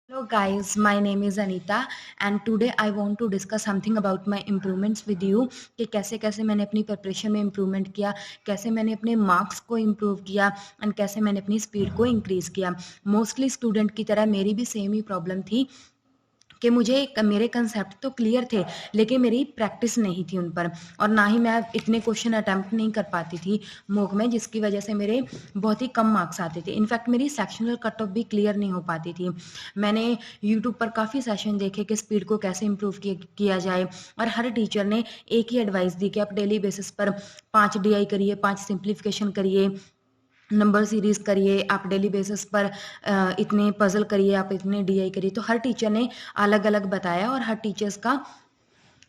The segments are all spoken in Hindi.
Hello guys, my name is Anita and today I want to discuss something about my improvements with you कि कैसे कैसे मैंने अपनी प्रिपरेशन में इम्प्रूवमेंट किया, कैसे मैंने अपने मार्क्स को इम्प्रूव किया एंड कैसे मैंने अपनी स्पीड को इंक्रीज़ किया। मोस्टली स्टूडेंट की तरह मेरी भी सेम ही प्रॉब्लम थी कि मेरे कंसेप्ट तो क्लियर थे लेकिन मेरी प्रैक्टिस नहीं थी उन पर, और ना ही मैं इतने क्वेश्चन अटैम्प्ट नहीं कर पाती थी मॉक में, जिसकी वजह से मेरे बहुत ही कम मार्क्स आते थे। इनफैक्ट मेरी सेक्शनल कट ऑफ भी क्लियर नहीं हो पाती थी। मैंने यूट्यूब पर काफ़ी सेशन देखे कि स्पीड को कैसे इम्प्रूव किया जाए, और हर टीचर ने एक ही एडवाइस दी कि आप डेली बेसिस पर 5 DI करिए, 5 सिंप्लीफिकेशन करिए, नंबर सीरीज करिए, आप डेली बेसिस पर इतने पजल करिए, आप इतने DI करिए। तो हर टीचर ने अलग अलग बताया और हर टीचर्स का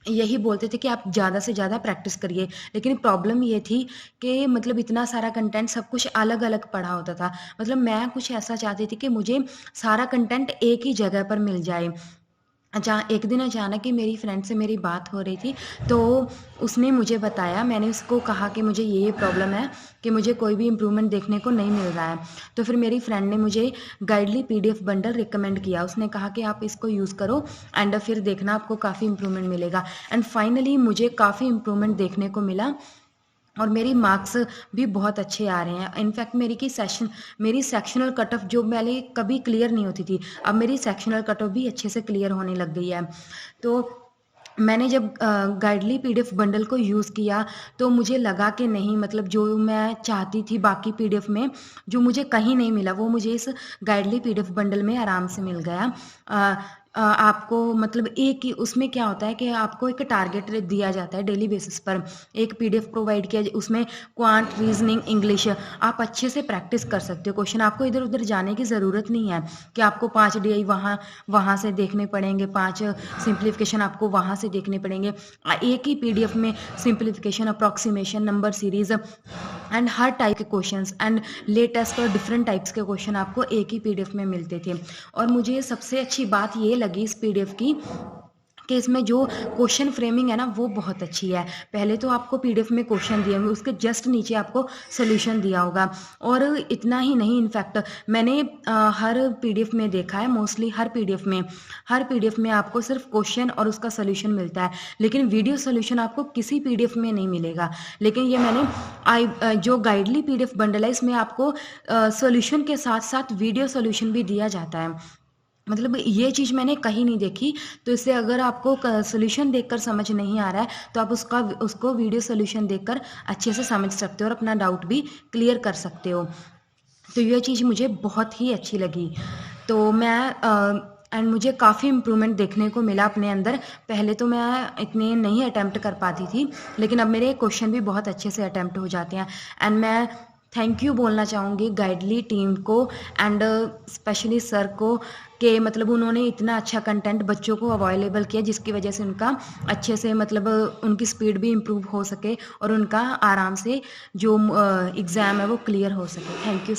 यही बोलते थे कि आप ज़्यादा से ज़्यादा प्रैक्टिस करिए। लेकिन प्रॉब्लम ये थी कि मतलब इतना सारा कंटेंट सब कुछ अलग अलग पढ़ा होता था। मतलब मैं कुछ ऐसा चाहती थी कि मुझे सारा कंटेंट एक ही जगह पर मिल जाए। एक दिन अचानक ही मेरी फ्रेंड से मेरी बात हो रही थी, तो उसने मुझे बताया, मैंने उसको कहा कि मुझे ये प्रॉब्लम है कि मुझे कोई भी इम्प्रूवमेंट देखने को नहीं मिल रहा है। तो फिर मेरी फ्रेंड ने मुझे गाइडली PDF बंडल रिकमेंड किया। उसने कहा कि आप इसको यूज़ करो एंड फिर देखना आपको काफ़ी इम्प्रूवमेंट मिलेगा। एंड फाइनली मुझे काफ़ी इम्प्रूवमेंट देखने को मिला और मेरी मार्क्स भी बहुत अच्छे आ रहे हैं। इनफैक्ट मेरी सेक्शनल कट ऑफ जो पहले कभी क्लियर नहीं होती थी, अब मेरी सेक्शनल कट ऑफ भी अच्छे से क्लियर होने लग गई है। तो मैंने जब गाइडली PDF बंडल को यूज़ किया तो मुझे लगा कि नहीं, मतलब जो मैं चाहती थी बाकी PDF में, जो मुझे कहीं नहीं मिला, वो मुझे इस गाइडली PDF बंडल में आराम से मिल गया। आपको मतलब एक ही उसमें क्या होता है कि आपको एक टारगेट दिया जाता है डेली बेसिस पर, एक PDF प्रोवाइड किया, उसमें क्वांट, रीजनिंग, इंग्लिश आप अच्छे से प्रैक्टिस कर सकते हो। क्वेश्चन आपको इधर उधर जाने की ज़रूरत नहीं है कि आपको 5 DI वहाँ से देखने पड़ेंगे, 5 सिंप्लीफिकेशन आपको वहाँ से देखने पड़ेंगे। एक ही PDF में simplification, approximation, number series and her type के क्वेश्चंस एंड लेटेस्ट और डिफरेंट टाइप्स के क्वेश्चन आपको एक ही PDF में मिलते थे। और मुझे सबसे अच्छी बात ये लगी इस PDF की कि इसमें जो क्वेश्चन फ्रेमिंग है ना, वो बहुत अच्छी है। पहले तो आपको PDF में क्वेश्चन दिए होंगे, उसके जस्ट नीचे आपको सोल्यूशन दिया होगा। और इतना ही नहीं, इनफैक्ट मैंने हर PDF में देखा है, मोस्टली हर PDF में आपको सिर्फ क्वेश्चन और उसका सोल्यूशन मिलता है, लेकिन वीडियो सोल्यूशन आपको किसी PDF में नहीं मिलेगा। लेकिन ये मैंने जो गाइडली PDF बंडल है, इसमें आपको सोल्यूशन के साथ साथ वीडियो सोल्यूशन भी दिया जाता है। मतलब ये चीज़ मैंने कहीं नहीं देखी। तो इससे अगर आपको सोल्यूशन देखकर समझ नहीं आ रहा है तो आप उसको वीडियो सोल्यूशन देखकर अच्छे से समझ सकते हो और अपना डाउट भी क्लियर कर सकते हो। तो ये चीज़ मुझे बहुत ही अच्छी लगी। तो एंड मुझे काफ़ी इम्प्रूवमेंट देखने को मिला अपने अंदर। पहले तो मैं इतने नहीं अटैम्प्ट कर पाती थी, लेकिन अब मेरे क्वेश्चन भी बहुत अच्छे से अटैम्प्ट हो जाते हैं। एंड मैं थैंक यू बोलना चाहूँगी गाइडली टीम को एंड स्पेशली सर को, कि मतलब उन्होंने इतना अच्छा कंटेंट बच्चों को अवेलेबल किया, जिसकी वजह से उनका अच्छे से मतलब उनकी स्पीड भी इम्प्रूव हो सके और उनका आराम से जो एग्ज़ाम है वो क्लियर हो सके। Thank you.